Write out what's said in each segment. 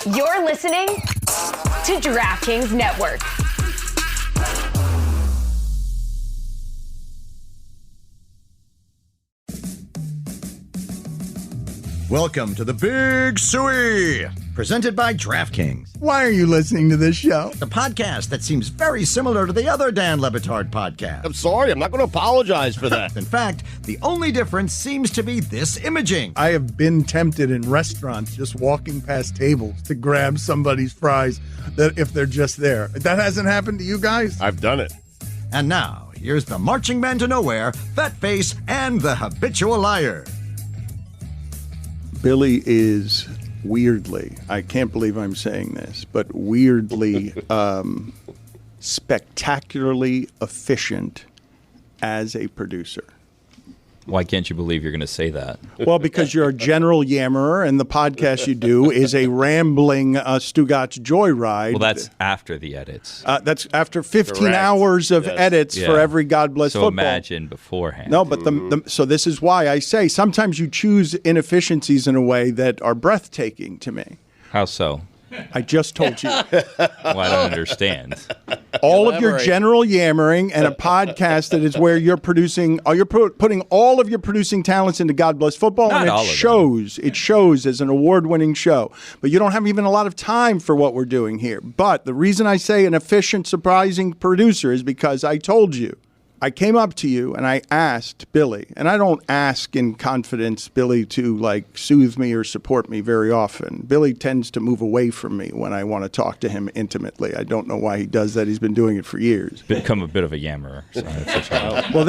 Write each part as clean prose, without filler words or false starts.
You're listening to DraftKings Network. Welcome to the Big Suey, presented by DraftKings. Why are you listening to this show? The podcast that seems very similar to the other Dan Lebitard podcast. I'm sorry, I'm not going to apologize for that. In fact, the only difference seems to be this imaging. I have been tempted in restaurants just walking past tables to grab somebody's fries that if they're just there. That hasn't happened to you guys? I've done it. And now, here's the marching man to nowhere, Fat Face, and the habitual liar. Billy is weirdly, I can't believe I'm saying this, but weirdly, spectacularly efficient as a producer. Why can't you believe you're going to say that? Well, because you're a general yammerer, and the podcast you do is a rambling Stugotz joyride. Well, that's after the edits. That's after 15 Correct. hours of edits for every God Bless so Football. imagine beforehand. No, but so this is why I say sometimes you choose inefficiencies in a way that are breathtaking to me. How so? I just told you. Well, I don't understand. All of your general yammering and a podcast that is where you're producing, you're putting all of your producing talents into God Bless Football, Not and all it of shows. It shows as an award-winning show. But you don't have even a lot of time for what we're doing here. But the reason I say an efficient, surprising producer is because I told you. I came up to you and I asked Billy, and I don't ask in confidence Billy to like soothe me or support me very often. Billy tends to move away from me when I want to talk to him intimately. I don't know why he does that. He's been doing it for years. Become a bit of a yammerer. So Well,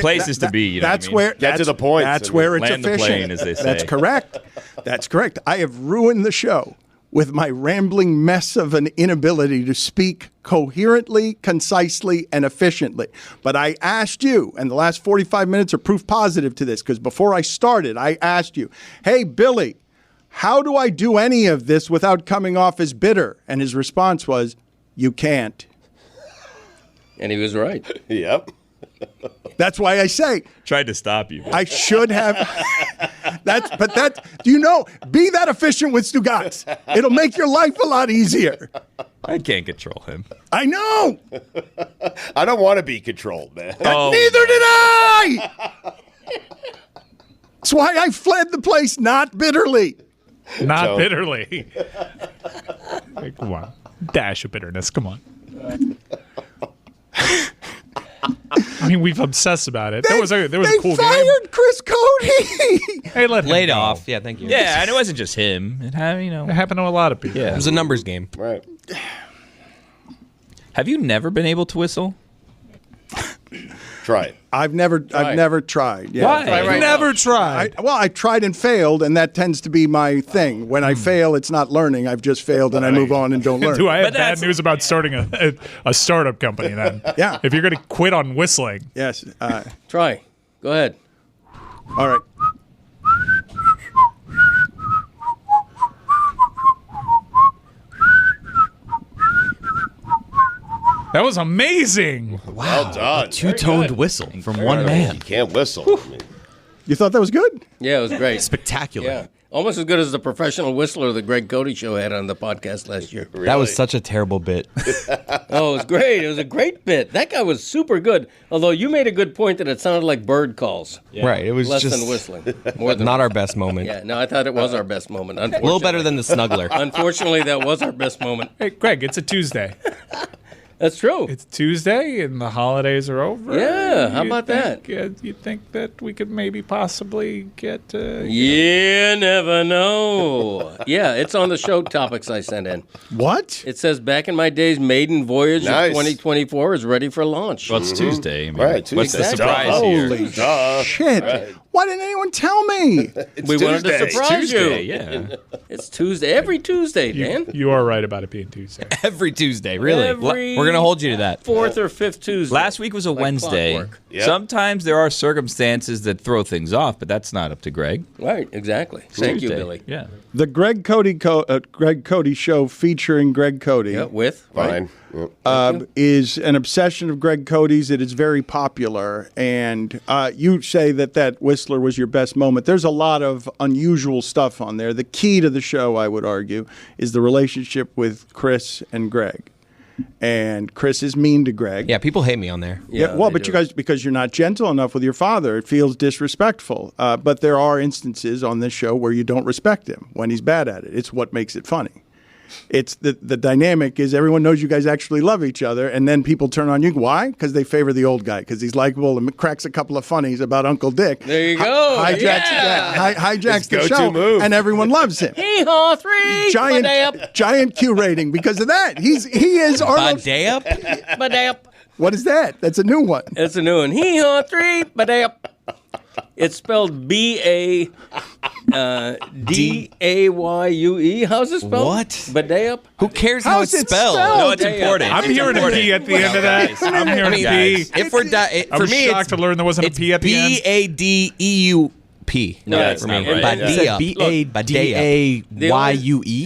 places to be. You know that's what I mean? where Get to the point. That's where it's Land the efficient. plane, as they say. That's correct. That's correct. I have ruined the show with my rambling mess of an inability to speak coherently, concisely, and efficiently. But I asked you, and the last 45 minutes are proof positive to this, because before I started, I asked you, hey, Billy, how do I do any of this without coming off as bitter? And his response was, you can't. And he was right. Yep. That's why I say Tried to stop you. I should have. Do you know? Be that efficient with Stugotz. It'll make your life a lot easier. I can't control him. I know. I don't want to be controlled, man. Oh. Neither did I. That's why I fled the place, not bitterly. Not bitterly. Like, come on. Dash of bitterness. Come on. I mean, we've obsessed about it. There was a cool They game. fired Chris Cody. Hey, let him Laid go. off. Yeah, thank you. Yeah, and it wasn't just him. It happened to a lot of people. It was a numbers game. Right. Have you never been able to whistle? Try it. I've never tried. Yeah. Why? Never tried. I tried and failed, and that tends to be my thing. When I fail, it's not learning. I've just failed, and I move on and don't learn. Do I have But bad that's- news about starting a startup company then? Yeah. If you're going to quit on whistling. Yes. Try. Go ahead. All right. That was amazing. Well done. Two-toned whistle from one man. You can't whistle. I mean, You thought that was good? Yeah, it was great. Spectacular. Yeah. Almost as good as the professional whistler the Greg Cody show had on the podcast last year. That was such a terrible bit. Oh, it was great. It was a great bit. That guy was super good. Although you made a good point that it sounded like bird calls. Right. It was Less just than whistling. More than not our best moment. Yeah, no, I thought it was our best moment. A little better than the snuggler. Unfortunately, that was our best moment. Hey, Greg, it's a Tuesday. That's true. It's Tuesday and the holidays are over. Yeah, how about that? You think that we could maybe possibly get... You never know. Yeah, it's on the show topics I sent in. What? It says, back in my days, maiden voyage Nice. of 2024 is ready for launch. Well, it's Tuesday. I mean, Right, what's the Tuesday. surprise here? Holy Duh. shit. Right. Why didn't anyone tell me? We wanted to Tuesday. surprise Tuesday, you. yeah. It's Tuesday. Every Tuesday, Dan. You are right about it being Tuesday. Every Tuesday, really. Every- We're going to hold you to that. Fourth or fifth Tuesday. Last week was a Wednesday. clockwork. Yep. Sometimes there are circumstances that throw things off, but that's not up to Greg. Right, exactly. Thank you, Tuesday. Billy. Yeah. The Greg Cody show featuring Greg Cody. Yeah, with? Fine. is an obsession of Greg Cody's. It is very popular. And you say that Whistler was your best moment. There's a lot of unusual stuff on there. The key to the show, I would argue, is the relationship with Chris and Greg. And Chris is mean to Greg. Yeah, people hate me on there. Yeah, well, but you guys, because you're not gentle enough with your father, it feels disrespectful. But there are instances on this show where you don't respect him when he's bad at it. It's what makes it funny. It's the dynamic is everyone knows you guys actually love each other, and then people turn on you. Why? Because they favor the old guy, because he's likable and cracks a couple of funnies about Uncle Dick. There you go. Hijacks the show, move. and everyone loves him. Hee-haw 3. Giant Q rating because of that. He is Arnold. Badayup? Badayup. What is that? That's a new one. It's a new one. Hee-haw 3. Badayup. It's spelled B-A-D-A-Y-U-E. How's it spelled? What? Badayup? Who cares how it's spelled? No, it's important. I'm hearing a P at the end of that. I'm hearing a P. If we're I'm shocked to learn there wasn't a P at the end. B-A-D-E-U-P. No, that's not right. Badayup. B-A-D-A-Y-U-E?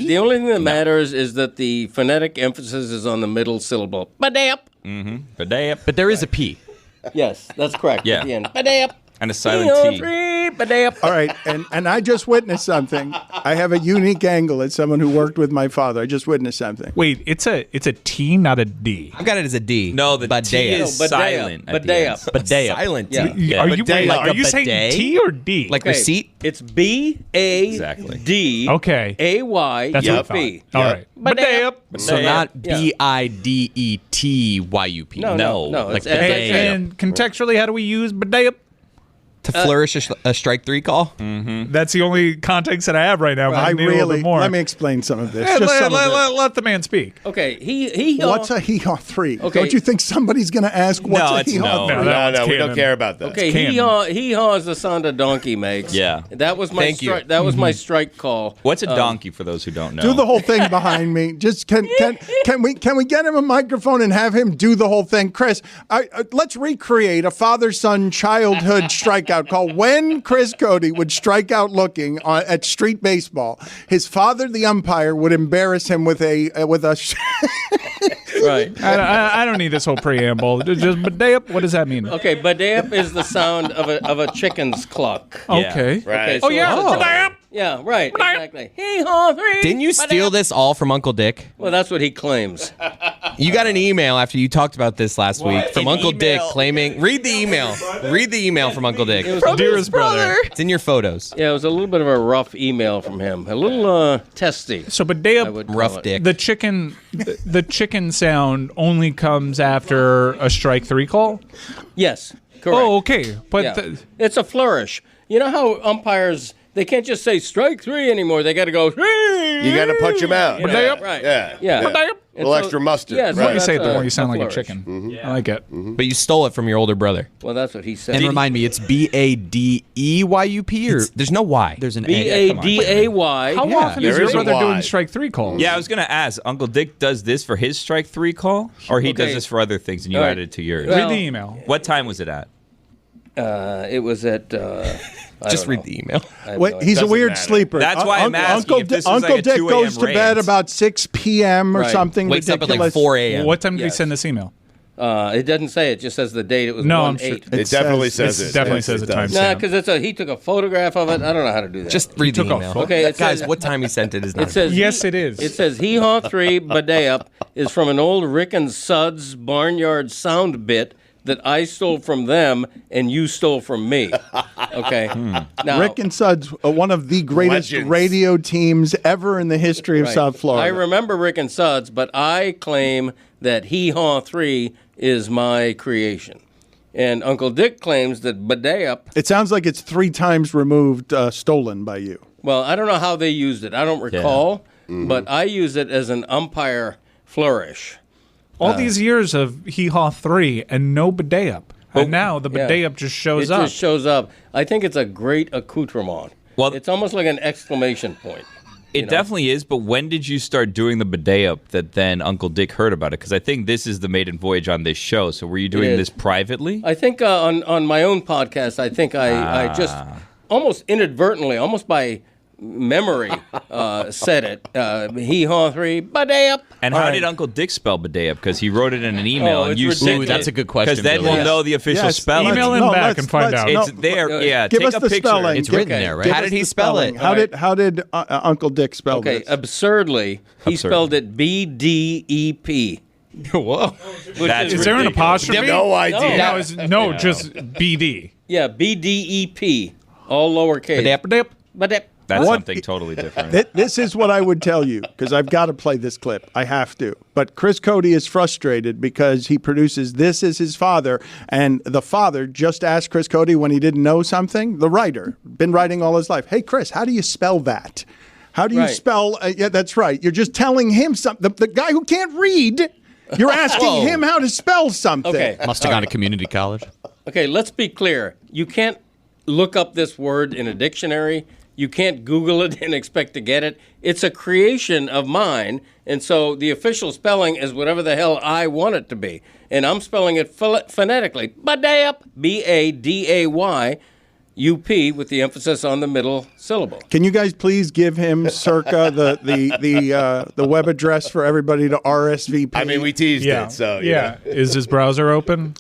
The only thing that matters is that the phonetic emphasis is on the middle syllable. Badayup. Badayup. But there is a P. Yes, that's correct. Yeah. At the end. Badayup. And a silent T. Badayup. All right, and I just witnessed something. I have a unique angle as someone who worked with my father. I just witnessed something. Wait, it's a T, not a D. I've got it as a D. No, the T Badayup. is Badayup. silent. at the end. Badayup. Silent. Yeah. Yeah, Are you, Badayup. are you a saying bidet? T or D? Like receipt? It's B-A-D. Exactly. Okay. A-Y. That's what I U-P. thought. All right. Badayup. So not Yeah. B-I-D-E-T-Y-U-P. No. Like It's badayup. And contextually, how do we use Badayup? To flourish a strike three call? That's the only context that I have right now. But I need a little bit more. let me explain some of this. Yeah, Just some of it. let the man speak. Okay. He What's a hee-haw 3? Okay. Don't you think somebody's going to ask what's a it's hee-haw no. 3? that one's No, we don't canon. care about that. Okay, canon. hee-haw is the sound a donkey makes. Yeah. That was my Thank you. That was my strike call. What's a donkey for those who don't know? Do the whole thing behind me. Just can we get him a microphone and have him do the whole thing, Chris? Let's recreate a father-son childhood strikeout call. When Chris Cody would strike out looking at street baseball, his father, the umpire, would embarrass him with a. Right. I don't need this whole preamble. Just Badayup. What does that mean? Okay, badayup is the sound of a chicken's cluck. Yeah. Okay. Right. So yeah. it's- Badayup. Yeah, right. Exactly. Hee-haw 3. Didn't you steal this all from Uncle Dick? Well, that's what he claims. You got an email after you talked about this last week from An Uncle Dick email? claiming. Read the email. Read the email from Uncle Dick. Dearest brother. It's in your photos. Yeah, it was a little bit of a rough email from him. A little testy. So I Badayup, would call Rough it. Dick. the chicken sound only comes after a strike 3 call. Yes, correct. Oh, okay. But Yeah. It's a flourish. You know how umpires, they can't just say strike 3 anymore. They got to go. You got to punch him out. You know, Badayup. right. Yeah. Yeah. Badayup. And A little extra mustard. Yeah, the more you that's say it, the more you sound like a flourish. chicken. I like it. But you stole it from your older brother. Well, that's what he said. And remind me, it's B-A-D-E-Y-U-P or There's no Y. there's an A. B-A-D-A-Y. How often There is your is a brother Y. doing strike 3 calls? Yeah, I was going to ask. Uncle Dick does this for his strike 3 call? Or he does Okay. this for other things and you All right. added it to yours? Well- Read the email. What time was it at? It was at. Just read the email. Wait, he's a Doesn't weird matter. sleeper. That's why I'm asking Uncle if this was Uncle like a Dick 2 goes a.m. to bed rant. about 6 p.m. or Right. something Wakes up at like ridiculous. 4 a.m. What time did he Yes. send this email? It doesn't say. It just says the date. It was No, 1/8. I'm sure. It definitely says It it. definitely Yes, says it the does. time. Nah, because he took a photograph of it. I don't know how to do that. Just read the took a email. photo. Okay, it Guys, says- what time he sent it is not. It says Yes, it is. It says Hee-Haw 3 Badayup is from an old Rick and Suds barnyard sound bit that I stole from them and you stole from me. Okay. Now, Rick and Suds, one of the greatest Legends. radio teams ever in the history of right. South Florida. I remember Rick and Suds, but I claim that Hee-Haw 3 is my creation. And Uncle Dick claims that Badayup, It sounds like it's 3 times removed, stolen by you. well, I don't know how they used it. I don't recall, but I use it as an umpire flourish. All these years of Hee-Haw 3 and no Badayup. And now the Yeah. Badayup just shows It up. just shows up. I think it's a great accoutrement. Well- It's almost like an exclamation point. It definitely is, but when did you start doing the Badayup that then Uncle Dick heard about it? Because I think this is the maiden voyage on this show. So were you doing is. this privately? I think on my own podcast, I think I just almost inadvertently, almost by memory said it. Hee haw 3, Badayup. And how did Uncle Dick spell Badayup? Because he wrote it in an email, and it's you ridiculous. sent it. That's a good question. Because then Billy. we'll know the official Yes, spelling. Email him back and find out. It's there. Yeah, Give take us a the picture. spelling. It's written Okay. there, right? Give How us did the he spell spelling. it? How did Uncle Dick spell Okay, this? absurdly, he Absurd. spelled it BDEP. Whoa. That's Is there an ridiculous. apostrophe? No idea. No, just BD. Yeah, BDEP, all lowercase. Badayup. Badayup. That's What- something totally different. This is what I would tell you, because I've got to play this clip. I have to. But Chris Cody is frustrated because he produces this as his father, and the father just asked Chris Cody when he didn't know something. The writer, been writing all his life. Hey, Chris, how do you spell that? How do you Right. spell? Yeah, that's right. You're just telling him something. The guy who can't read, you're asking him how to spell something. Okay. Must have gone to community college. Okay, let's be clear. You can't look up this word in a dictionary. You can't Google it and expect to get it. It's a creation of mine, and so the official spelling is whatever the hell I want it to be. And I'm spelling it phonetically. Badayup, Badayup, with the emphasis on the middle syllable. Can you guys please give him circa the web address for everybody to RSVP? I mean, we teased Yeah. it, so yeah. Is his browser open?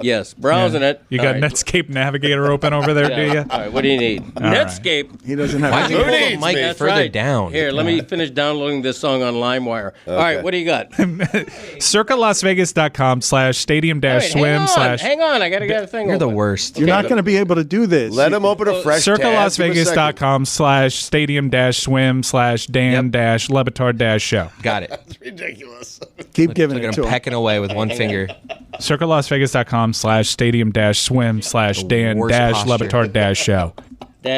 Yes, browsing it. You got All right. Netscape Navigator open over there, do you? All right, what do you need? right. Netscape. He doesn't have. Why did you pull the needs mic me? That's further right. down? Here, let me finish downloading this song on LimeWire. All right, what do you got? CircaLasVegas.com/stadium-swim Hang on, I got to get a thing You're the open. worst. You're not going to be able to do this. let him open a fresh tab. Give him a second. CircaLasVegas.com/stadium-swim/Dan-Lebitard-show. Got it. It's ridiculous. Keep giving Look it at to him him. pecking away with one finger. CircaLasVegas.com/stadium-swim/Dan-Lebitard-show.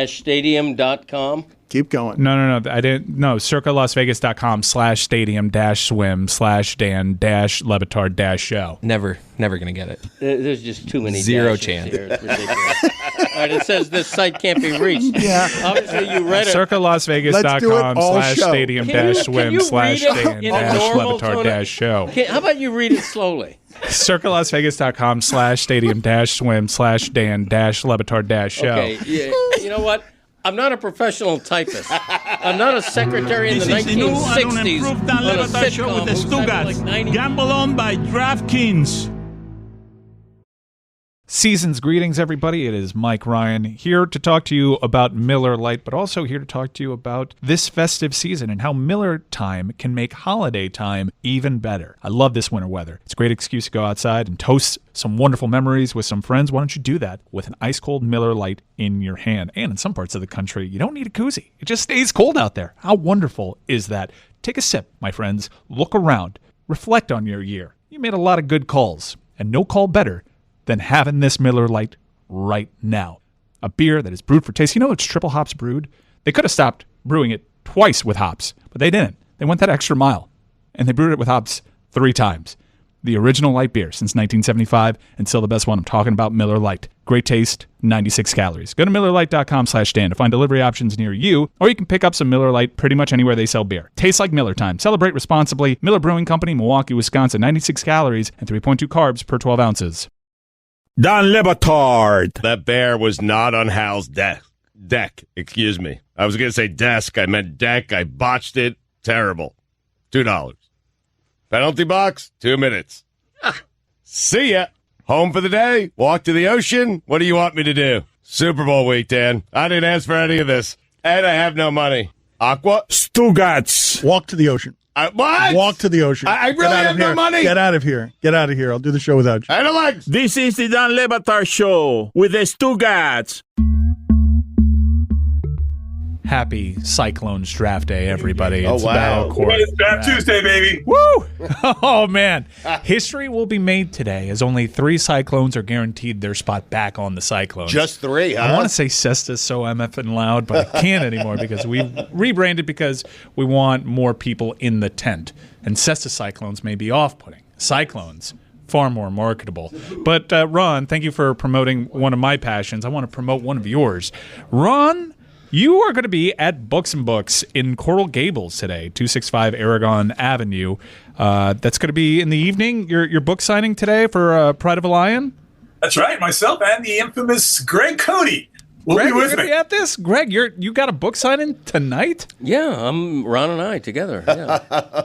Stadium.com. Keep going. No, I didn't. No, CircaLasVegas.com/stadium-swim/Dan-Lebitard-show. Never gonna get it. There's just too many Zero dashes chance. here. It's ridiculous. All right, it says this site can't be reached. Yeah. Obviously, you read it. Let's do it all show. CircaLasVegas.com/stadium-swim/Dan-Lebitard-show. How about you read it slowly? CircaLasVegas.com/stadium-swim/Dan-Lebitard-show. Okay, you know what? I'm not a professional typist. I'm not a secretary in the 1960s on a sitcom who typed like 90. Gamble on by DraftKings. Season's greetings, everybody. It is Mike Ryan here to talk to you about Miller Lite, but also here to talk to you about this festive season and how Miller time can make holiday time even better. I love this winter weather. It's a great excuse to go outside and toast some wonderful memories with some friends. Why don't you do that with an ice-cold Miller Lite in your hand? And in some parts of the country, you don't need a koozie. It just stays cold out there. How wonderful is that? Take a sip, my friends. Look around. Reflect on your year. You made a lot of good calls, and no call better than having this Miller Lite right now. A beer that is brewed for taste. You know it's triple hops brewed? They could have stopped brewing it twice with hops, but they didn't. They went that extra mile, and they brewed it with hops 3 times. The original light beer since 1975, and still the best one. I'm talking about Miller Lite. Great taste, 96 calories. Go to MillerLite.com/Dan to find delivery options near you, or you can pick up some Miller Lite pretty much anywhere they sell beer. Tastes like Miller time. Celebrate responsibly. Miller Brewing Company, Milwaukee, Wisconsin. 96 calories and 3.2 carbs per 12 ounces. Dan Lebitard. That bear was not on Hal's deck. Excuse me. I was going to say desk. I meant deck. I botched it. Terrible. $2. Penalty box, 2 minutes. See ya. Home for the day. Walk to the ocean. What do you want me to do? Super Bowl week, Dan. I didn't ask for any of this. And I have no money. Aqua? Stugotz. Walk to the ocean. What? Walk to the ocean. I Get really out have of no here. money. Get out of here. Get out of here. I'll do the show without you. I don't like. This is the Dan Lebitard Show with the Stugotz. Happy Cyclones Draft Day, everybody. Oh, It's wow. Battle Court. Draft Tuesday, baby. Woo! Oh, man. History will be made today as only 3 Cyclones are guaranteed their spot back on the Cyclones. Just 3, huh? I want to say Cestus so MFing loud, but I can't anymore because we rebranded because we want more people in the tent. And Cestus Cyclones may be off-putting. Cyclones, far more marketable. But Ron, thank you for promoting one of my passions. I want to promote one of yours. Ron, you are going to be at Books and Books in Coral Gables today, 265 Aragon Avenue. That's going to be in the evening. Your book signing today for Pride of a Lion? That's right. Myself and the infamous Greg Cody. We'll Greg, be with you're gonna me. be at this? Greg, you got a book signing tonight? Yeah, Ron and I together. Yeah.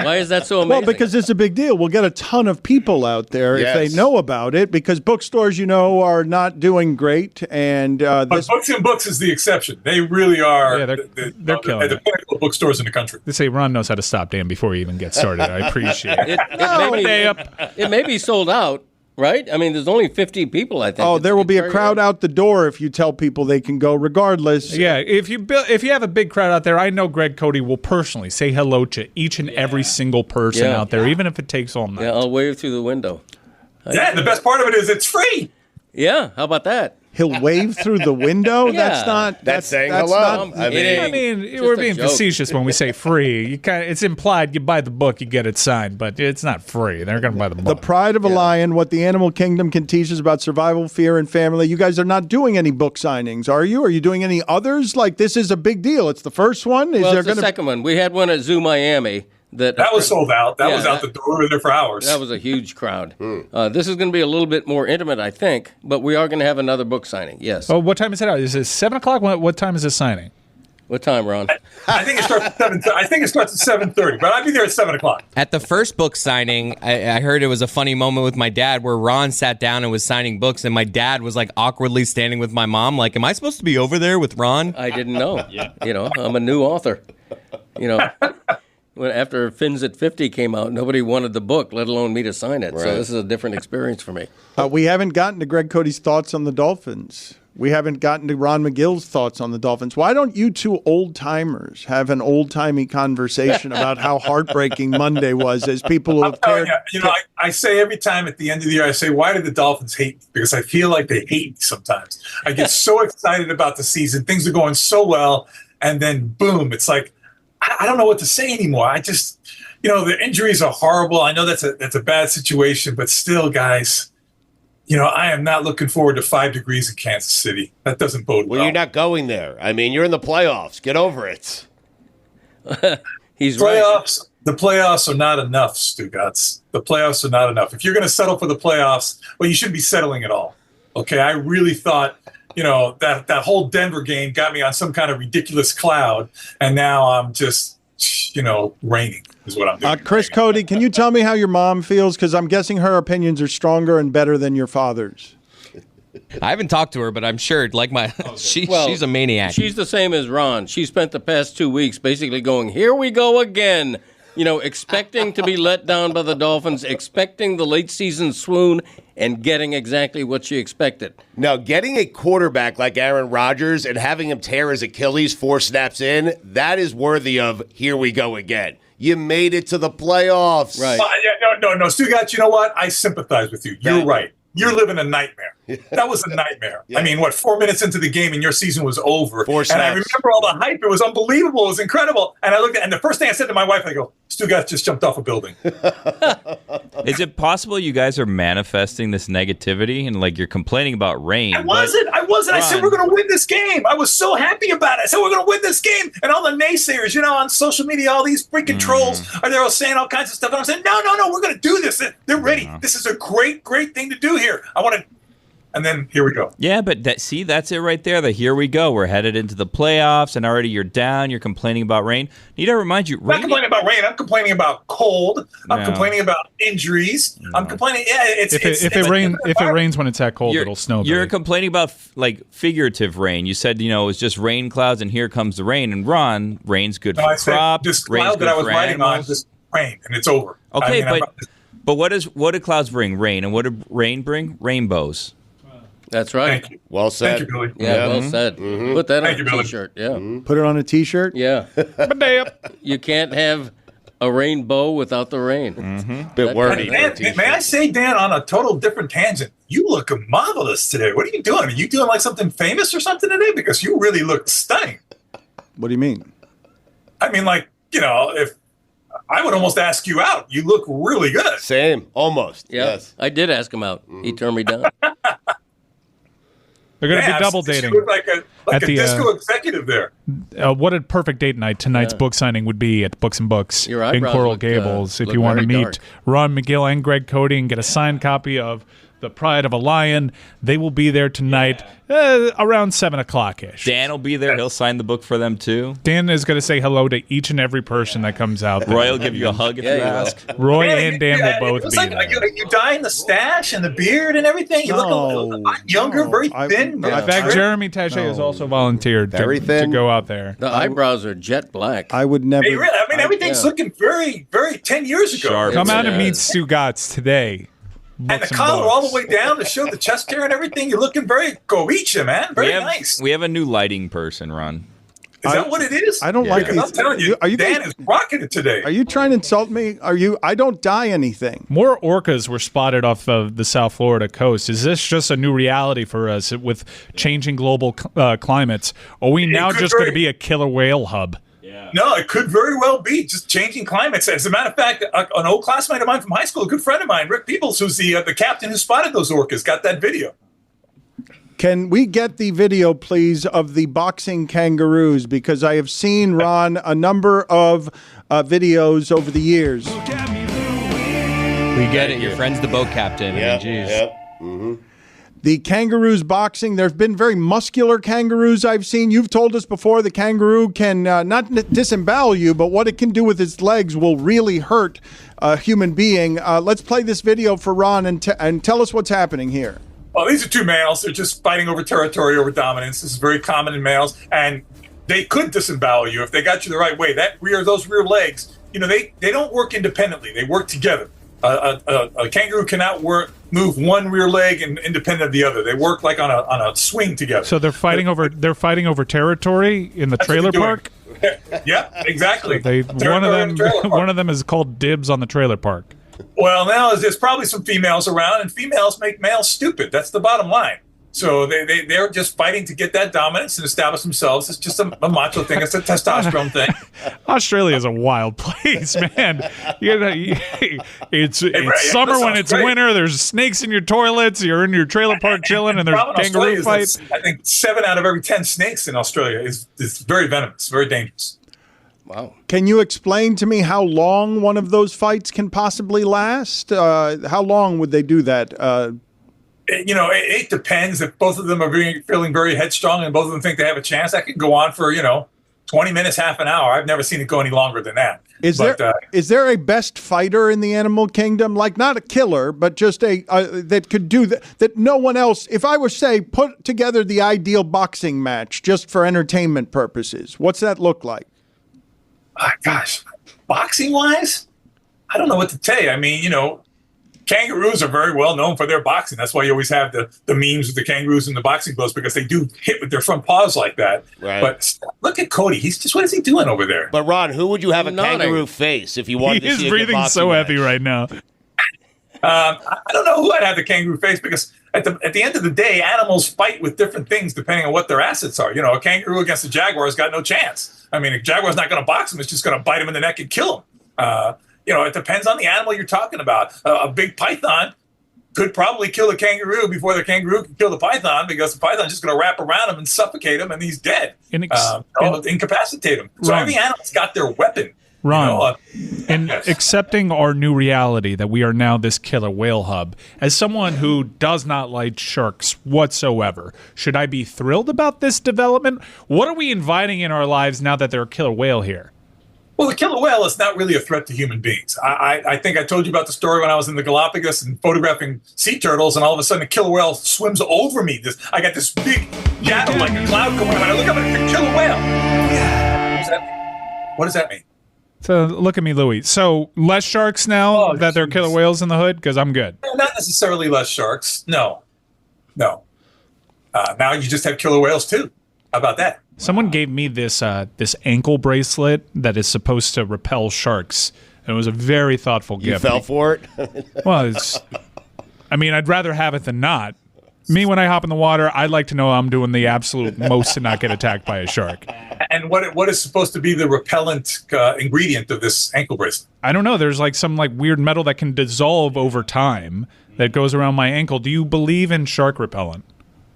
Why is that so amazing? Well, because it's a big deal. We'll get a ton of people out there if they know about it, because bookstores, are not doing great. And But Books and Books is the exception. They really are. Yeah, they're killing the pinnacle of bookstores in the country. They say Ron knows how to stop Dan before he even gets started. I appreciate it. It may be sold out, right? I mean, there's only 50 people, I think. Oh, there will be a crowd out the door if you tell people they can go regardless. Yeah, if you have a big crowd out there, I know Greg Cody will personally say hello to each and every single person out there, even if it takes all night. Yeah, I'll wave through the window. Yeah, the best part of it is it's free. Yeah, how about that? He'll wave through the window? Yeah. That's saying that's hello. not- I mean, we're being facetious when we say free. It's implied you buy the book, you get it signed, but it's not free. They're going to buy the The book. pride of a lion, what the animal kingdom can teach us about survival, fear, and family. You guys are not doing any book signings, are you? Are you doing any others? Like, this is a big deal. It's the first one. Well, it's the second one. We had one at Zoo Miami. That was sold out. That was out the door. We were there for hours. That was a huge crowd. This is going to be a little bit more intimate, I think, but we are going to have another book signing, yes. Oh, what time is it out? Is it 7 o'clock? What time is this signing? What time, Ron? I think it starts at 7. I think it starts at 7:30, but I'll be there at 7 o'clock. At the first book signing, I heard it was a funny moment with my dad where Ron sat down and was signing books, and my dad was like awkwardly standing with my mom, like, am I supposed to be over there with Ron? I didn't know. I'm a new author. After Fins at 50 came out, nobody wanted the book, let alone me to sign it. Right. So this is a different experience for me. We haven't gotten to Greg Cody's thoughts on the Dolphins. We haven't gotten to Ron McGill's thoughts on the Dolphins. Why don't you two old-timers have an old-timey conversation about how heartbreaking Monday was as people who have cared? I say every time at the end of the year, I say, why did the Dolphins hate me? Because I feel like they hate me sometimes. I get so excited about the season. Things are going so well. And then, boom, it's like, I don't know what to say anymore. I just, the injuries are horrible. I know that's a bad situation, but still, guys, I am not looking forward to 5 degrees in Kansas City. That doesn't bode well. Well, you're not going there. I mean, you're in the playoffs. Get over it. He's playoffs. Right. The playoffs are not enough, Stugotz. The playoffs are not enough. If you're going to settle for the playoffs, well, you shouldn't be settling at all. Okay, I really thought, that whole Denver game got me on some kind of ridiculous cloud, and now I'm just, raining is what I'm doing. Chris Cody, can you tell me how your mom feels? Because I'm guessing her opinions are stronger and better than your father's. I haven't talked to her, but I'm sure, she's a maniac. She's the same as Ron. She spent the past 2 weeks basically going, here we go again. Expecting to be let down by the Dolphins, expecting the late season swoon, and getting exactly what she expected. Now, getting a quarterback like Aaron Rodgers and having him tear his Achilles 4 snaps in, that is worthy of here we go again. You made it to the playoffs. Right. No, Stugotz, you know what? I sympathize with you. You're right. You're living a nightmare. That was a nightmare. Yeah. I mean, 4 minutes into the game and your season was over. 4 snaps. And I remember all the hype. It was unbelievable. It was incredible. And I looked and the first thing I said to my wife, I go, Stugotz just jumped off a building. Is it possible you guys are manifesting this negativity and you're complaining about rain? I wasn't. I said we're going to win this game. I was so happy about it. I said we're going to win this game. And all the naysayers, on social media, all these freaking trolls are there all saying all kinds of stuff. And I'm saying, no, we're going to do this. They're ready. This is a great, great thing to do here. I want to. And then here we go. Yeah, but that's it right there. Here we go. We're headed into the playoffs, and already you're down. You're complaining about rain. Need to remind you. I'm not complaining about rain. I'm complaining about cold. I'm complaining about injuries. I'm complaining. Yeah, if it rains when it's that cold, it'll snow. You're complaining about figurative rain. You said it was just rain clouds, and here comes the rain. And Ron, rain's good for crops. This cloud that I was riding on just rain, and it's over. Okay, but what do clouds bring? Rain, and what did rain bring? Rainbows. That's right. Thank you. Well said. Thank you, Billy. Yeah, well said. Put that on a T-shirt. Yeah. Put it on a T-shirt? Yeah. You can't have a rainbow without the rain. Bit wordy. May I say, Dan, on a total different tangent, you look marvelous today. What are you doing? Are you doing something famous or something today? Because you really look stunning. What do you mean? I mean, if I would almost ask you out. You look really good. Same. Almost. Yeah. Yes. I did ask him out. He turned me down. They're going to be double dating. You look like a disco executive there. What a perfect date night tonight's book signing would be at Books and Books in Coral Gables. If you want to meet Ron McGill and Greg Cody and get a signed copy of the pride of a lion. They will be there tonight around 7 o'clock-ish. Dan will be there. He'll sign the book for them, too. Dan is going to say hello to each and every person that comes out there. Roy will give you a hug if you ask. Roy and Dan will both be there. You dyeing the stash and the beard and everything. You look a little younger, very thin. In fact, Jeremy Taché has also volunteered to go out there. The eyebrows are jet black. I would never. Hey, really, I mean, everything's looking very, very 10 years ago. Sharp. Come out and meet Stugotz today. And the collar all the way down to show the chest hair and everything. You're looking very Goichi, man. Very nice. We have a new lighting person, Ron. Is that what it is? I don't like these. I'm telling you, Dan is rocking it today. Are you trying to insult me? I don't dye anything. More orcas were spotted off of the South Florida coast. Is this just a new reality for us with changing global climates? Are we now just going to be a killer whale hub? No, it could very well be just changing climates. As a matter of fact, an old classmate of mine from high school, a good friend of mine, Rick Peebles, who's the captain who spotted those orcas, got that video. Can we get the video, please, of the boxing kangaroos? Because I have seen, Ron, a number of videos over the years. We get it. Your friend's the boat captain. Yep, I mean, geez. yep. Mm-hmm. The kangaroos boxing, there have been very muscular kangaroos I've seen. You've told us before the kangaroo can not disembowel you, but what it can do with its legs will really hurt a human being. Let's play this video for Ron and tell us what's happening here. Well, these are two males. They're just fighting over territory, over dominance. This is very common in males. And they could disembowel you if they got you the right way. Those rear legs, they don't work independently. They work together. A kangaroo cannot move one rear leg independent of the other. They work like on a swing together. So they're fighting over territory in the trailer park? Yeah, exactly. So one of them is called dibs on the trailer park. Well, now there's probably some females around, and females make males stupid. That's the bottom line. So they're just fighting to get that dominance and establish themselves. It's just a macho thing. It's a testosterone thing. Australia is a wild place, man. It's summer when it's winter. There's snakes in your toilets. You're in your trailer park chilling, and there's kangaroo fights. I think 7 out of every 10 snakes in Australia is very venomous, very dangerous. Wow. Can you explain to me how long one of those fights can possibly last? How long would they do that? It depends. If both of them are feeling very headstrong and both of them think they have a chance, that could go on for, 20 minutes, half an hour. I've never seen it go any longer than that. Is there a best fighter in the animal kingdom? Like not a killer, but just that could do that no one else, if I were, say, put together the ideal boxing match just for entertainment purposes, what's that look like? Gosh, boxing-wise? I don't know what to tell you. I mean, kangaroos are very well known for their boxing. That's why you always have the memes with the kangaroos and the boxing gloves, because they do hit with their front paws like that. Right. But look at Cody. What is he doing over there? But Ron, who would you have a kangaroo face if you wanted to see a He is breathing so heavy right now. I don't know who I'd have the kangaroo face, because at the end of the day, animals fight with different things depending on what their assets are. A kangaroo against a jaguar has got no chance. I mean, a jaguar's not going to box him. It's just going to bite him in the neck and kill him. It depends on the animal you're talking about. A big python could probably kill a kangaroo before the kangaroo can kill the python, because the python's just going to wrap around him and suffocate him, and he's dead. Incapacitate him. So every animal's got their weapon. Ron, in accepting our new reality that we are now this killer whale hub, as someone who does not like sharks whatsoever, should I be thrilled about this development? What are we inviting in our lives now that there's a killer whale here? Well, the killer whale is not really a threat to human beings. I think I told you about the story when I was in the Galapagos and photographing sea turtles, and all of a sudden a killer whale swims over me. I got this big shadow like a cloud coming up, and I look up and it's a killer whale. What does that mean? So look at me, Louie. So less sharks now that there are killer whales in the hood? Because I'm good. Not necessarily less sharks. No. Now you just have killer whales too. How about that? Someone gave me this ankle bracelet that is supposed to repel sharks, and it was a very thoughtful gift. You fell for it? Well, I'd rather have it than not. Me, when I hop in the water, I like to know I'm doing the absolute most to not get attacked by a shark. And what is supposed to be the repellent ingredient of this ankle bracelet? I don't know. There's some weird metal that can dissolve over time that goes around my ankle. Do you believe in shark repellent?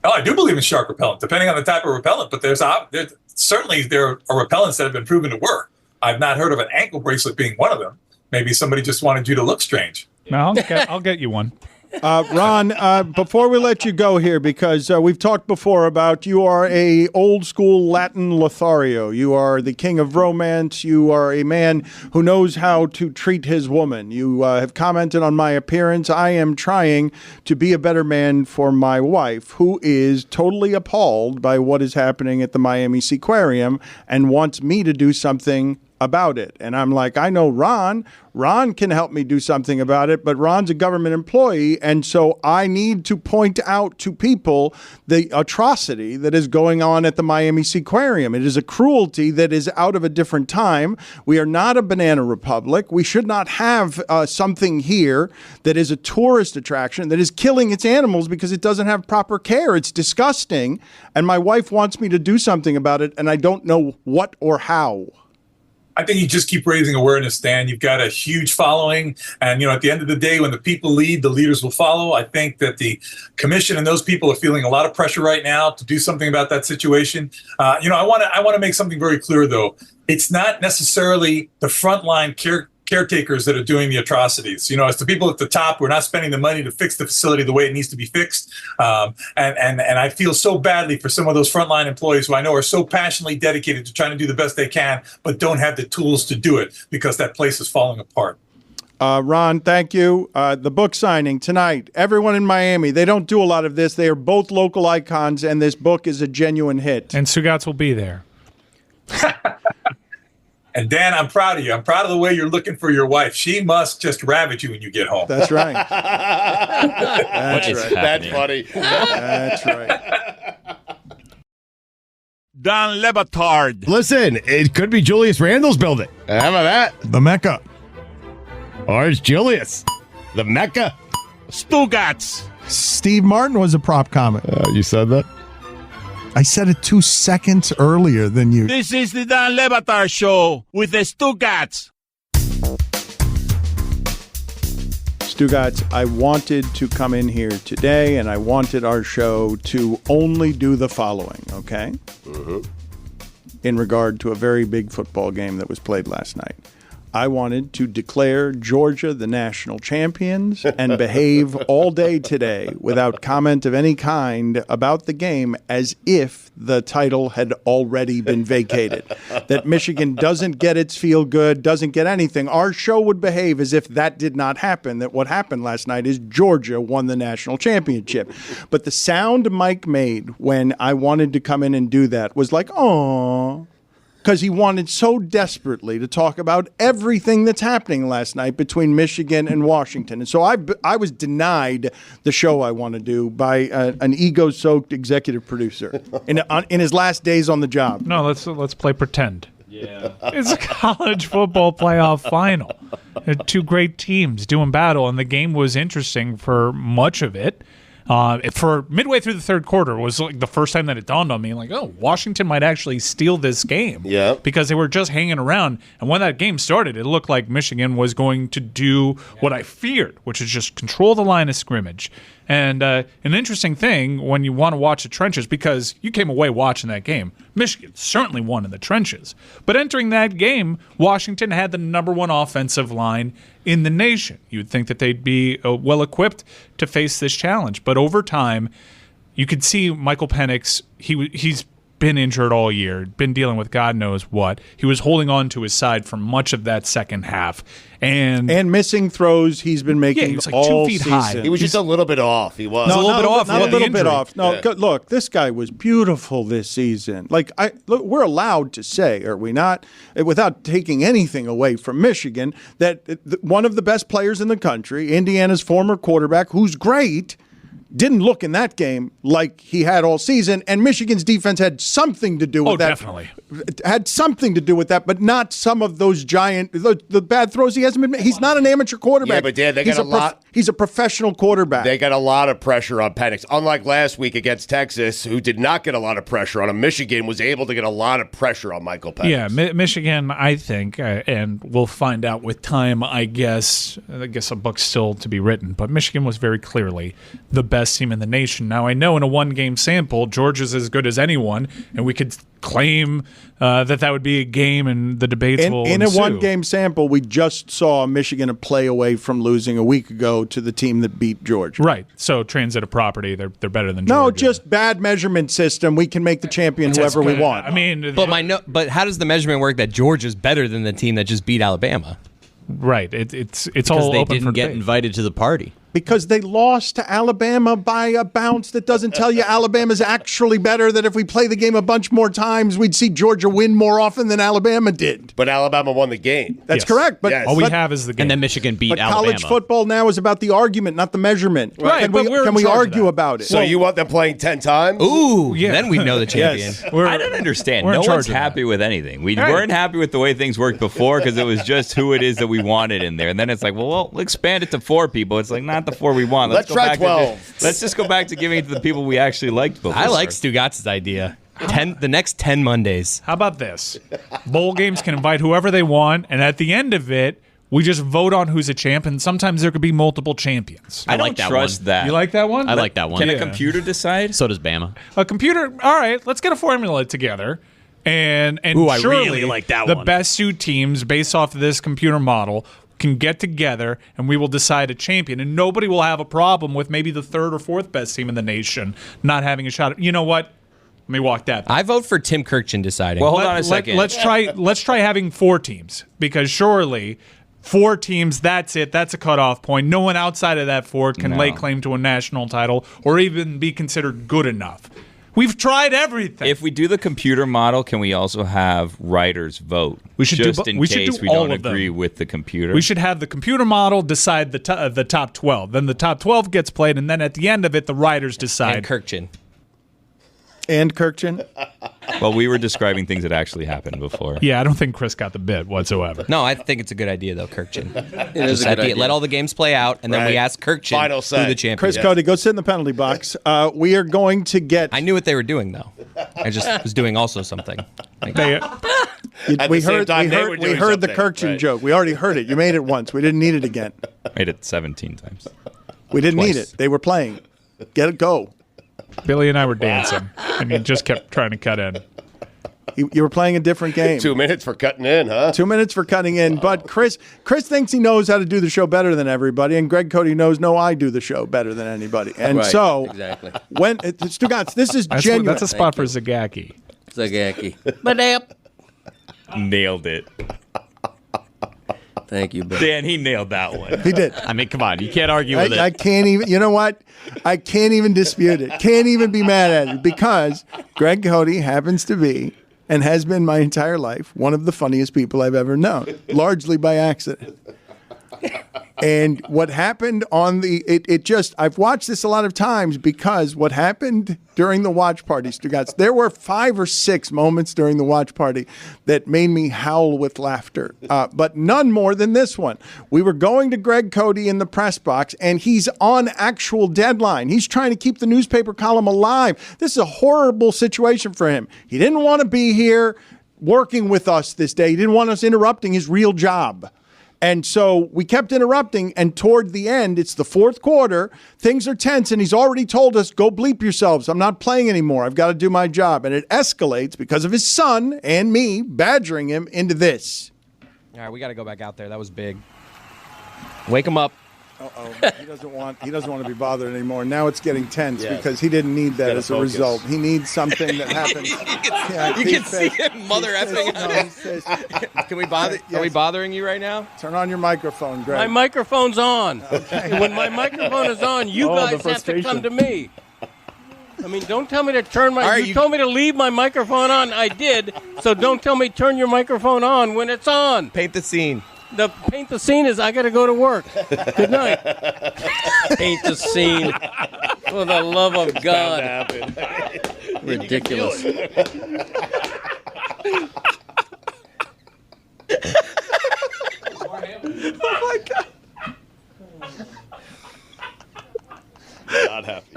Oh, I do believe in shark repellent, depending on the type of repellent. But there are repellents that have been proven to work. I've not heard of an ankle bracelet being one of them. Maybe somebody just wanted you to look strange. No, I'll get you one. Ron, before we let you go here, because we've talked before about you are a old school Latin Lothario. You are the king of romance. You are a man who knows how to treat his woman. You have commented on my appearance. I am trying to be a better man for my wife, who is totally appalled by what is happening at the Miami Seaquarium and wants me to do something about it. And I'm like, I know Ron can help me do something about it, but Ron's a government employee, and so I need to point out to people the atrocity that is going on at the Miami Seaquarium. It is a cruelty that is out of a different time. We are not a banana republic. We should not have something here that is a tourist attraction that is killing its animals because it doesn't have proper care. It's disgusting, and my wife wants me to do something about it, and I don't know what or how. I think you just keep raising awareness, Dan. You've got a huge following. And, at the end of the day, when the people lead, the leaders will follow. I think that the commission and those people are feeling a lot of pressure right now to do something about that situation. I want to make something very clear, though. It's not necessarily the frontline caretakers that are doing the atrocities. It's the people at the top who are not spending the money to fix the facility the way it needs to be fixed. And I feel so badly for some of those frontline employees who I know are so passionately dedicated to trying to do the best they can, but don't have the tools to do it because that place is falling apart. Ron, thank you. The book signing tonight. Everyone in Miami, they don't do a lot of this. They are both local icons, and this book is a genuine hit. And Stugotz will be there. And Dan, I'm proud of you. I'm proud of the way you're looking for your wife. She must just ravage you when you get home. That's right. That's funny. That's right. Dan Le Batard. Listen, it could be Julius Randle's building. How about that? The Mecca. Or it's Julius. The Mecca. Stugotz. Steve Martin was a prop comic. You said that? I said it 2 seconds earlier than you. This is the Dan Le Batard Show with the Stugotz. Stugotz, I wanted to come in here today, and I wanted our show to only do the following, okay? Mm-hmm. In regard to a very big football game that was played last night. I wanted to declare Georgia the national champions and behave all day today without comment of any kind about the game as if the title had already been vacated. That Michigan doesn't get its feel good, doesn't get anything. Our show would behave as if that did not happen, that what happened last night is Georgia won the national championship. But the sound Mike made when I wanted to come in and do that was like, "Aww." Because he wanted so desperately to talk about everything that's happening last night between Michigan and Washington. And so I was denied the show I want to do by an ego-soaked executive producer in his last days on the job. No, let's play pretend. Yeah. It's a college football playoff final. Two great teams doing battle, and the game was interesting for much of it. For midway through the third quarter was like the first time that it dawned on me, like, oh, Washington might actually steal this game. Yeah. Because they were just hanging around. And when that game started, it looked like Michigan was going to do what I feared, which is just control the line of scrimmage. And an interesting thing when you want to watch the trenches, because you came away watching that game, Michigan certainly won in the trenches. But entering that game, Washington had the number one offensive line in the nation. You would think that they'd be well-equipped to face this challenge. But over time, you could see Michael Penix, he's been injured all year, been dealing with God knows what. He was holding on to his side for much of that second half. And missing throws he's been making he was like all 2 feet season. high. He was just a little bit off. He was. No, a little bit off. Not a Yeah, little the bit injury. off. No, Yeah. look, this guy was beautiful this season. Like, we're allowed to say, are we not, without taking anything away from Michigan, that one of the best players in the country, Indiana's former quarterback, who's great, didn't look in that game like he had all season, and Michigan's defense had something to do with that. Definitely. Had something to do with that, but not some of those giant, the bad throws he hasn't been. He's not an amateur quarterback. Yeah, but Dan, they got a lot. He's a professional quarterback. They got a lot of pressure on Penix. Unlike last week against Texas, who did not get a lot of pressure on him, Michigan was able to get a lot of pressure on Michael Penix. Yeah, Michigan, I think, and we'll find out with time, I guess a book's still to be written, but Michigan was very clearly the best best team in the nation. Now, I know in a one-game sample, Georgia's as good as anyone, and we could claim that would be a game and the debates will In a ensue. one-game sample, we just saw Michigan a play away from losing a week ago to the team that beat Georgia. Right. So transitive property, they're better than No, Georgia. just bad measurement system. We can make the champion whoever we want. I mean, But how does the measurement work that Georgia's better than the team that just beat Alabama? right. It's Because all they open didn't for get debate. invited to the party. Because they lost to Alabama by a bounce that doesn't tell you Alabama's actually better, that if we play the game a bunch more times, we'd see Georgia win more often than Alabama did. But Alabama won the game. That's Yes. correct. But, Yes. All we but, have is the game. And then Michigan beat but Alabama. college football now is about the argument, not the measurement. Right, Can but we, we're in can we charge of argue that. about it? So you want them playing 10 times? Ooh, Yeah. then we know the champion. Yes. I don't understand. we're in No charge one's of that. happy with anything. We Right. weren't happy with the way things worked before because it was just who it is that we wanted in there. And then it's like, well, we'll expand it to 4 people. It's like, not the 4 we want. Let's go try back to 12. let's just go back to giving it to the people we actually liked before. I like Stugotz's idea. The next 10 Mondays. How about this? Bowl games can invite whoever they want, and at the end of it, we just vote on who's a champion. Sometimes there could be multiple champions. I don't like that trust one. that. You like that one? I like that one. Can Yeah. a computer decide? So does Bama. A computer. All right, let's get a formula together. And Ooh, I surely really like that the one. best 2 teams based off of this computer model can get together and we will decide a champion. And nobody will have a problem with maybe the 3rd or 4th best team in the nation not having a shot. You know what? Let me walk that back. I vote for Tim Kirkchin deciding. Well, hold on a second. Let's try having 4 teams, because surely 4 teams, that's it. That's a cutoff point. No one outside of that 4 can lay claim to a national title or even be considered good enough. We've tried everything. If we do the computer model, can we also have writers vote? We should do just bo- in we should case do we all don't of them. agree with the computer. We should have the computer model decide the top 12. Then the top 12 gets played, and then at the end of it, the writers decide. and Kirkchin. And Kirkchin? Well, we were describing things that actually happened before. Yeah, I don't think Chris got the bit whatsoever. No, I think it's a good idea, though, Kirkchin. It is a good idea. Let all the games play out, and then we Right. ask Kirkchin Final who say. the champion Chris is. Cody, go sit in the penalty box. We are going to get. I knew what they were doing, though. I just was doing also something. They, At we the same heard, time, we they heard, were we doing heard the something. Kirkchin Right. joke. We already heard it. You made it once. We didn't need it again. Made it 17 times. We didn't need Twice. it. They were playing. Get it, go. Billy and I were dancing, and you just kept trying to cut in. You were playing a different game. 2 minutes for cutting in, huh? 2 minutes for cutting in. But Chris thinks he knows how to do the show better than everybody, and Greg Cody knows, no, I do the show better than anybody. And Right, so, exactly. when Stugotz, this is That's, genuine. that's a spot for Zagacki. Zagacki. Badayup. Nailed it. Thank you, Ben. Dan, he nailed that one. He did. I mean, come on. You can't argue with I it. can't even. You know what? I can't even dispute it. Can't even be mad at it because Greg Cody happens to be and has been my entire life one of the funniest people I've ever known, largely by accident. And what happened on I've watched this a lot of times because what happened during the watch party, Stugotz, there were 5 or 6 moments during the watch party that made me howl with laughter, but none more than this one. We were going to Greg Cody in the press box, and he's on actual deadline. He's trying to keep the newspaper column alive. This is a horrible situation for him. He didn't want to be here working with us this day. He didn't want us interrupting his real job. And so we kept interrupting, and toward the end, it's the 4th quarter, things are tense, and he's already told us, go bleep yourselves, I'm not playing anymore, I've got to do my job. And it escalates because of his son and me badgering him into this. All right, we got to go back out there. That was big. Wake him up. He doesn't want to be bothered anymore. Now it's getting tense Yes. because he didn't need that gotta as a focus. result. He needs something that happens. You can see him mother effing. Can we bother? Yes. Are we bothering you right now? Turn on your microphone, Greg. My microphone's on. When my microphone is on, you guys have to come to me. I mean, don't tell me to turn my... All right, you told me to leave my microphone on. I did. So don't tell me turn your microphone on when it's on. Paint the scene. The paint the scene is I got to go to work. Good night. Paint the scene. For the love of God. Ridiculous. Oh, my God. Not happy.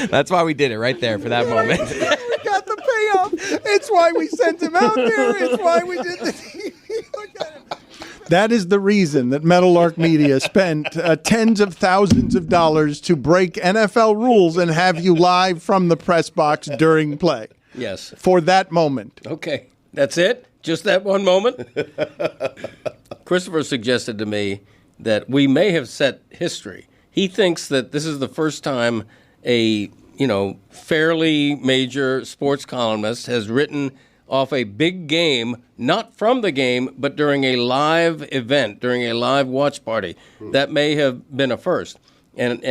That's why we did it right there for that moment. We got the payoff. It's why we sent him out there. It's why we did the TV. Look at him. That is the reason that Meadowlark Media spent tens of thousands of dollars to break NFL rules and have you live from the press box during play. Yes. For that moment. Okay. That's it? Just that one moment? Christopher suggested to me that we may have set history. He thinks that this is the first time a, fairly major sports columnist has written off a big game, not from the game, but during a live event, during a live watch party. That may have been a first. And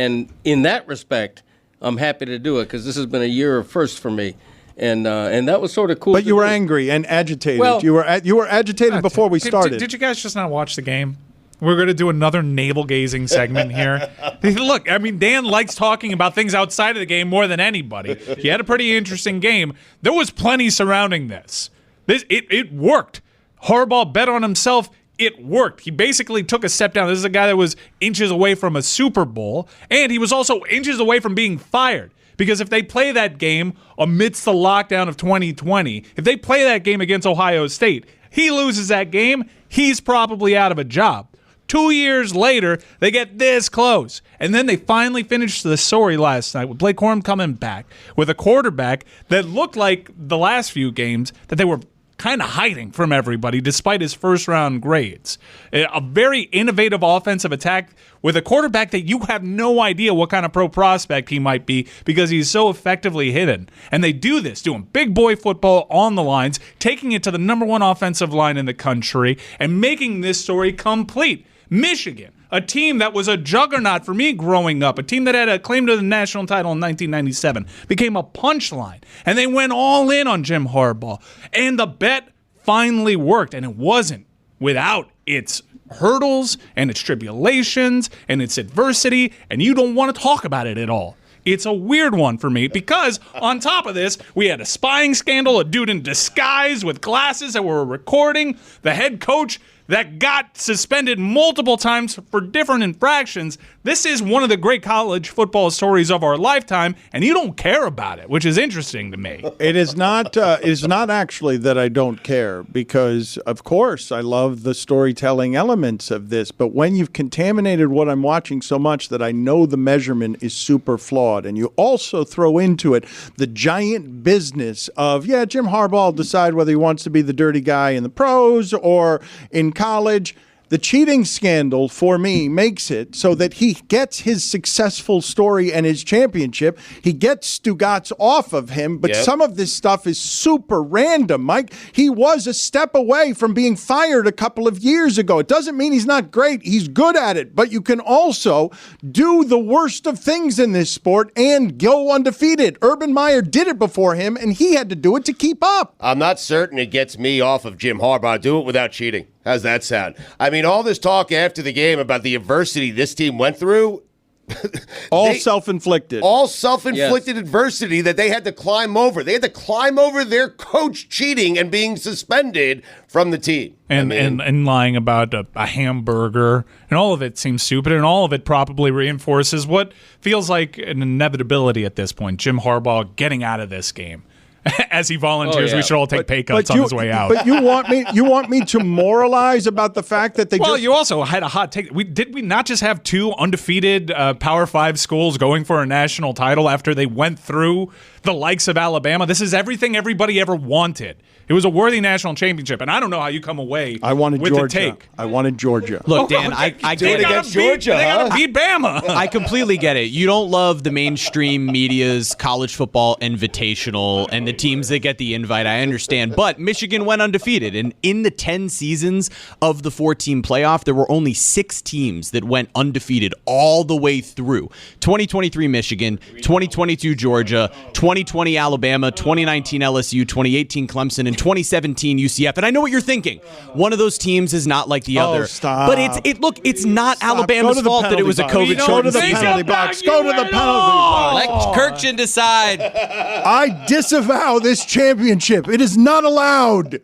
in that respect, I'm happy to do it because this has been a year of firsts for me. And that was sort of cool. But you were angry and agitated. Well, you were agitated before we started. Did you guys just not watch the game? We're going to do another navel-gazing segment here. Look, Dan likes talking about things outside of the game more than anybody. He had a pretty interesting game. There was plenty surrounding this. It worked. Harbaugh bet on himself. It worked. He basically took a step down. This is a guy that was inches away from a Super Bowl, and he was also inches away from being fired. Because if they play that game amidst the lockdown of 2020, if they play that game against Ohio State, he loses that game, he's probably out of a job. 2 years later, they get this close. And then they finally finished the story last night with Blake Corum coming back with a quarterback that looked like the last few games that they were kind of hiding from everybody despite his first-round grades. A very innovative offensive attack with a quarterback that you have no idea what kind of pro prospect he might be because he's so effectively hidden. And they do this, doing big boy football on the lines, taking it to the number one offensive line in the country, and making this story complete. Michigan, a team that was a juggernaut for me growing up, a team that had a claim to the national title in 1997, became a punchline. And they went all in on Jim Harbaugh. And the bet finally worked, and it wasn't without its hurdles and its tribulations and its adversity, and you don't want to talk about it at all. It's a weird one for me because on top of this, we had a spying scandal, a dude in disguise with glasses that were recording, the head coach that got suspended multiple times for different infractions. This is one of the great college football stories of our lifetime, and you don't care about it, which is interesting to me. It is not actually that I don't care because, of course, I love the storytelling elements of this. But when you've contaminated what I'm watching so much that I know the measurement is super flawed, and you also throw into it the giant business of, Jim Harbaugh will decide whether he wants to be the dirty guy in the pros or in college. The cheating scandal, for me, makes it so that he gets his successful story and his championship. He gets Stugotz off of him, but some of this stuff is super random, Mike. He was a step away from being fired a couple of years ago. It doesn't mean he's not great. He's good at it, but you can also do the worst of things in this sport and go undefeated. Urban Meyer did it before him, and he had to do it to keep up. I'm not certain it gets me off of Jim Harbaugh. Do it without cheating. How's that sound? I mean, all this talk after the game about the adversity this team went through. All self-inflicted. All self-inflicted adversity that they had to climb over. They had to climb over their coach cheating and being suspended from the team. And lying about a hamburger. And all of it seems stupid, and all of it probably reinforces what feels like an inevitability at this point. Jim Harbaugh getting out of this game. As he volunteers, we should all take pay cuts on his way out. But you want me to moralize about the fact that they you also had a hot take. Did we not just have two undefeated Power 5 schools going for a national title after they went through the likes of Alabama? This is everything everybody ever wanted. It was a worthy national championship, and I don't know how you come away with Georgia. the take. I wanted Georgia. Look, Dan, I get it. Against Georgia, They got to beat Bama. I completely get it. You don't love the mainstream media's college football invitational and the teams that get the invite. I understand. But Michigan went undefeated. And in the 10 seasons of the 4-team playoff, there were only 6 teams that went undefeated all the way through. 2023 Michigan, 2022 Georgia, 2020 Alabama, 2019 LSU, 2018 Clemson, and 2017 UCF. And I know what you're thinking. One of those teams is not like the other. Stop. But it's not Alabama's fault that it was a COVID-shortened season. Go to the penalty box. Let Kirkchin decide. I disavow this championship. It is not allowed.